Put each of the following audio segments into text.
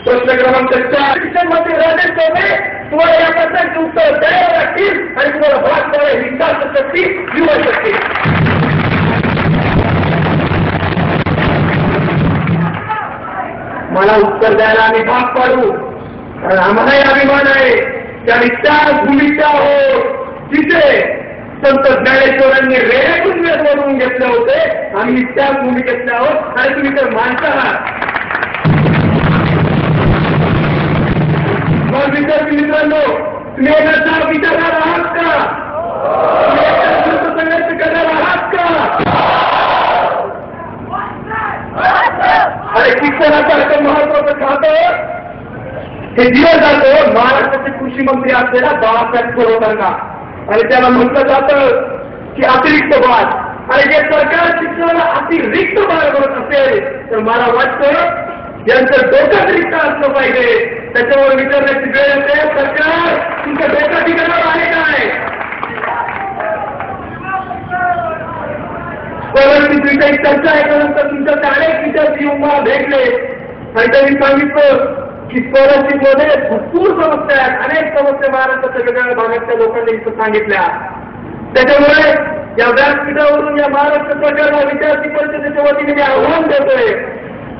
प्रश्न क्रमांक 4 शिक्षण मंत्री राजेश टोपे तुम्हाला या प्रश्नाचे उत्तर द्यावं लागतील आणि तुम्हाला भाग पाडायला विचार शक्ती जीवन शक्ती. मला उत्तर द्यायला आम्ही भाग पाडू कारण आम्हालाही अभिमान आहे की आम्ही त्या भूमीच्या आहोत जिथे संत ज्ञानेश्वरांनी रेड्यातून वेद बनवून घेतले होते. आम्ही त्या भूमिकेतले आहोत आणि तुम्ही तर माणसं आहात. मग विद्यार्थी मित्रांनो तुम्ही याचा विचारणार आहात का? संघर्ष करणार आहात का? आणि शिक्षणाचं असं महत्वाचं खातं हे दिलं जातं महाराष्ट्राचे कृषी मंत्री असलेल्या बाळासाहेब थोरातांना आणि त्याला म्हटलं जातं की अतिरिक्त भार. आणि जे सरकार शिक्षणाला अतिरिक्त भार करत असेल तर मला वाटतं यांचं डोकं रिक्त असलं पाहिजे. त्याच्यावर विचारण्याची वेळ येते सरकार तुमचं डोकं ठिकाणावर आहे काय? स्कॉलरशिप विषयी चर्चा ऐकल्यानंतर तुमच्या अनेक विद्यार्थी मला भेटले आणि त्यांनी सांगितलं की स्कॉलरशिप मध्ये भरपूर समस्या आहेत. अनेक समस्या महाराष्ट्राच्या वेगवेगळ्या भागातल्या लोकांनी इथं सांगितल्या. त्याच्यामुळे या व्यासपीठावरून या महाराष्ट्र सरकारला विद्यार्थी परिषदेच्या वतीने मी आव्हान देतोय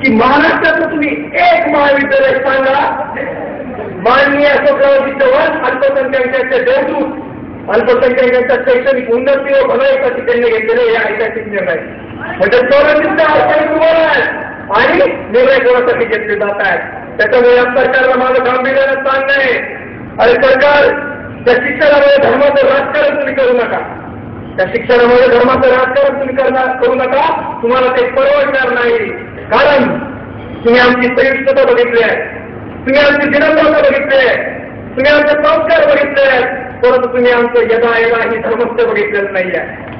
की महाराष्ट्राचं तुम्ही एक महाविद्यालय सांगा. माननीय अशोकरावजी चव्हाण अल्पसंख्याकांचे देवदूत अल्पसंख्याकांच्या शैक्षणिक उन्नती व भलाईसाठी त्यांनी घेतलेले या ऐतिहासिक निर्णय म्हणजे स्कॉलरशिपचा अडचणी तुम्हाला आहेत आणि निर्णय कोणासाठी घेतले जात आहेत. त्याच्यामुळे या सरकारला माझं गांभीर्यानं सांगणं आहे आणि सरकार त्या शिक्षणामध्ये धर्माचं राजकारण तुम्ही करू नका. त्या शिक्षणामध्ये धर्माचं राजकारण तुम्ही करू नका. तुम्हाला ते परवडणार नाही कारण तुम्ही आमची सहिष्णुता बघितली आहे, तुम्ही आमची विनम्रता बघितली आहे, तुम्ही आमचे संस्कार बघितले आहेत परंतु तुम्ही आमचं यदा यदा ही धर्मस्थ बघितलेलं नाही आहे.